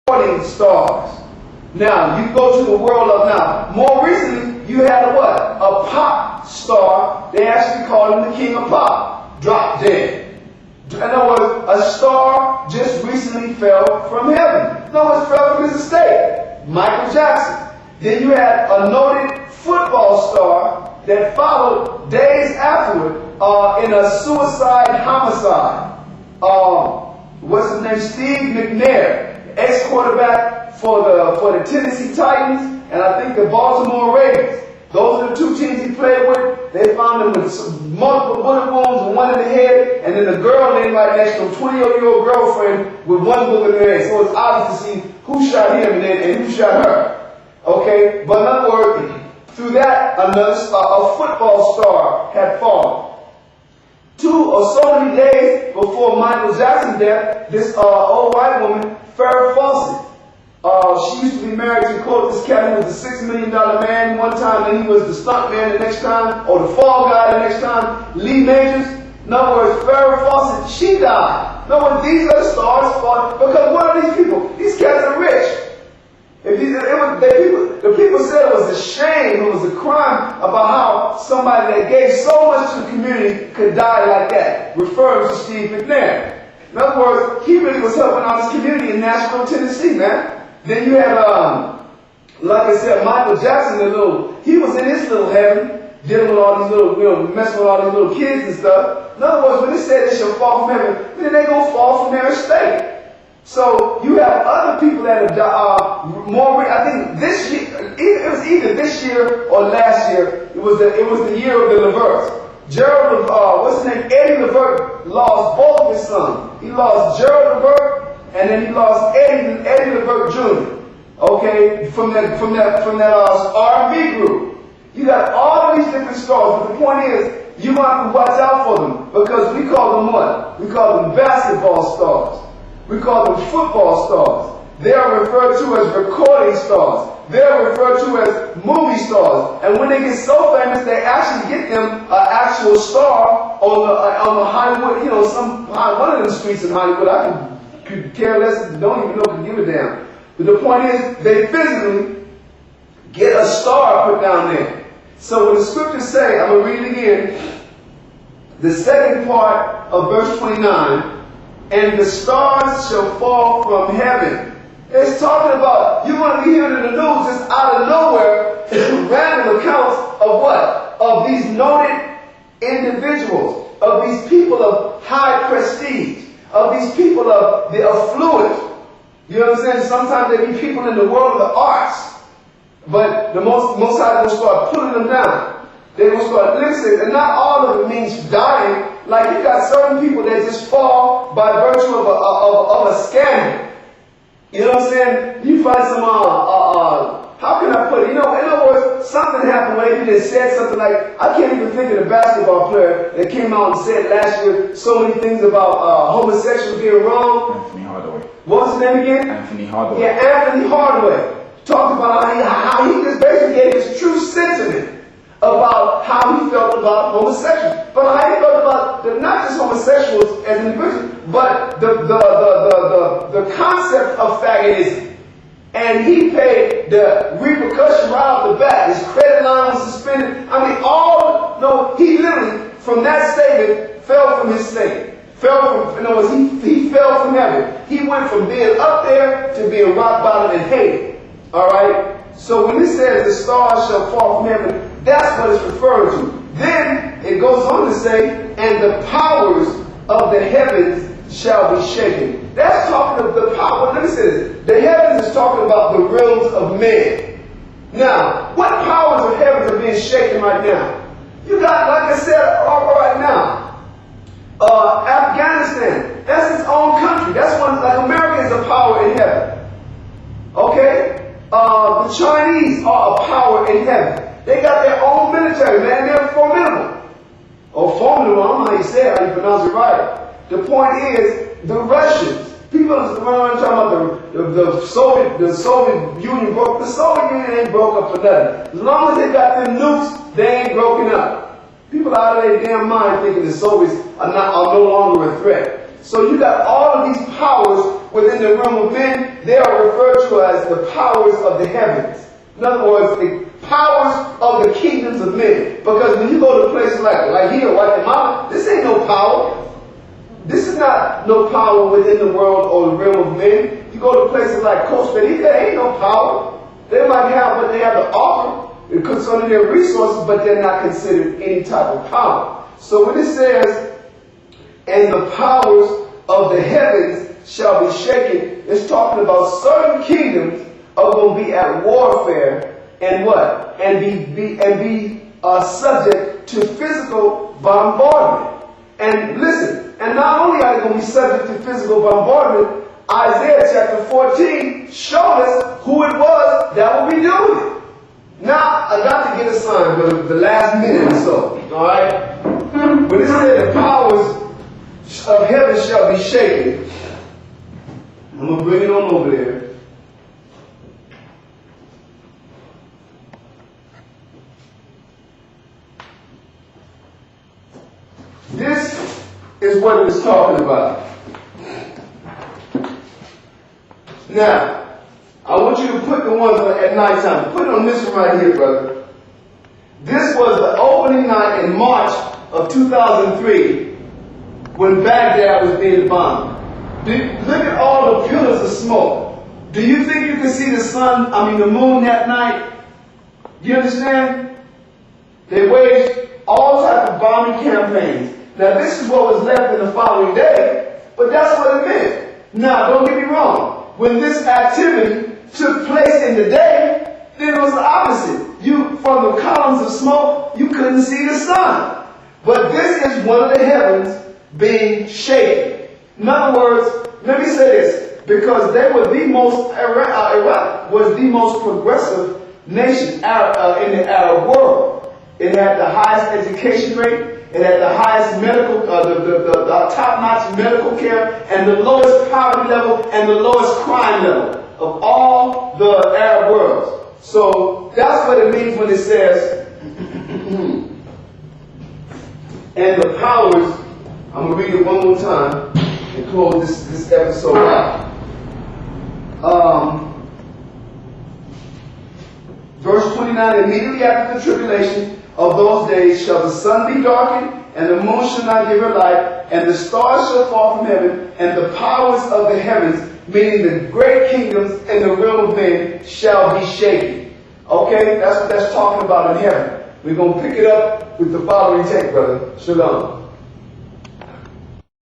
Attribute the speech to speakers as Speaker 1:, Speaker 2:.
Speaker 1: recording stars. Now, you go to the world of now. More recently, you had a what? A pop star. They actually called him the king of pop. Dropped dead. In other words, a star just recently fell from heaven. In other words, fell from his estate. Michael Jackson. Then you had a noted football star that followed days afterward in a suicide homicide. What's his name? Steve McNair, ex-quarterback for the Tennessee Titans and I think the Baltimore Ravens. Those are the two teams he played with. They found him with multiple bullet wounds, one in the head, and then the girl laying right next to him, 20-year-old girlfriend with one bullet in her head. So it's obvious to see who shot him and who shot her. Okay, but in other words, through that, a football star had fallen. 2 or so many days before Michael Jackson's death, this old white woman, Farrah Fawcett, she used to be married to, quote, this cat who was a $6 million man one time, and he was the stunt man the next time, or the fall guy the next time, Lee Majors. In other words, Farrah Fawcett, she died. In other words, these are the stars fought, because what are these people? These cats are rich. The people said it was a shame, it was a crime about how somebody that gave so much to the community could die like that, referring to Steve McNair. In other words, he really was helping out his community in Nashville, Tennessee, man. Then you had, like I said, Michael Jackson, he was in his little heaven, dealing with all these little, messing with all these little kids and stuff. In other words, when they said they shall fall from heaven, then they gonna fall from their estate. So you have other people that have died I think this year, it was either this year or last year. It was the year of the Leverts. Gerald, what's his name? Eddie Levert lost both of his sons. He lost Gerald Levert, and then he lost Eddie Levert Jr. Okay, from that R&B group. You got all of these different stars, but the point is, you want to watch out for them because we call them what? We call them basketball stars. We call them football stars. They are referred to as recording stars. They are referred to as movie stars. And when they get so famous, they actually get them an actual star on the Hollywood, one of the streets in Hollywood. I could care less, don't even know, could give a damn. But the point is, they physically get a star put down there. So when the scriptures say, I'm going to read it again, the second part of verse 29, and the stars shall fall from heaven. It's talking about, you're going to be hearing in the news just out of nowhere, random accounts of what? Of these noted individuals, of these people of high prestige, of these people of the affluent. You know what I'm saying? Sometimes there be people in the world of the arts, but the most High will start putting them down. They will start listening, and not all of it means dying. Like you got certain people that just fall by virtue of a scandal. You know what I'm saying? You find some, how can I put it? In other words, something happened where he just said something like, I can't even think of the basketball player that came out and said last year so many things about homosexuals being wrong.
Speaker 2: Anthony Hardaway.
Speaker 1: What was his name again?
Speaker 2: Anthony Hardaway.
Speaker 1: Yeah, Anthony Hardaway. Talked about how he just basically gave his true sentiment about how he felt about homosexuals, but how he felt about not just homosexuals as individuals, but the concept of faggotism. And he paid the repercussion right off the bat. His credit line was suspended. He literally, from that statement, fell from his state. He fell from heaven. He went from being up there to being rock bottom and hated. All right? So when it says the stars shall fall from heaven, that's what it's referring to. Then it goes on to say, and the powers of the heavens shall be shaken. That's talking of the power. Let me say this. The heavens is talking about the realms of men. Now, what powers of heavens are being shaken right now? You got, like I said, right now, Afghanistan. That's its own country. That's one, like America is a power in heaven. Okay? The Chinese are a power in heaven. They got their own military, man. They're formidable. Or formidable, I don't know how you say it, how you pronounce it right. The point is, the Russians, people run around talking about the Soviet Union broke. The Soviet Union ain't broke up for nothing. As long as they got them nukes, they ain't broken up. People out of their damn mind thinking the Soviets are no longer a threat. So you got all of these powers within the realm of men, they are referred to as the powers of the heavens. In other words, the powers of the kingdoms of men. Because when you go to places like here, Guatemala, this ain't no power. This is not no power within the world or the realm of men. You go to places like Costa Rica, there ain't no power. They might have what they have to offer concerning their resources, but they're not considered any type of power. So when it says, and the powers of the heavens shall be shaken, it's talking about certain kingdoms are going to be at warfare and what? And be subject to physical bombardment. And listen, and not only are they going to be subject to physical bombardment, Isaiah chapter 14 showed us who it was that will be doing it. Now, I got to get a sign for the last minute or so, all right? When it said the powers of heaven shall be shaken, I'm going to bring it on over there. This is what it was talking about. Now, I want you to put the ones at nighttime. Put it on this one right here, brother. This was the opening night in March of 2003 when Baghdad was being bombed. Look at all the pillars of smoke. Do you think you can see the moon that night? You understand? They waged all types of bombing campaigns. Now, this is what was left in the following day, but that's what it meant. Now, don't get me wrong. When this activity took place in the day, then it was the opposite. From the columns of smoke, you couldn't see the sun. But this is one of the heavens being shaken. In other words, let me say this, because they were the most, Iraq was the most progressive nation in the Arab world. It had the highest education rate. It had the highest medical, the top-notch medical care, and the lowest poverty level and the lowest crime level of all the Arab worlds. So that's what it means when it says, and the powers, I'm going to read it one more time and close this episode out. Verse 29, immediately after the tribulation of those days shall the sun be darkened, and the moon shall not give her light, and the stars shall fall from heaven, and the powers of the heavens, meaning the great kingdoms in the realm of men, shall be shaken. Okay, that's what that's talking about in heaven. We're going to pick it up with the following text, brother. Shalom.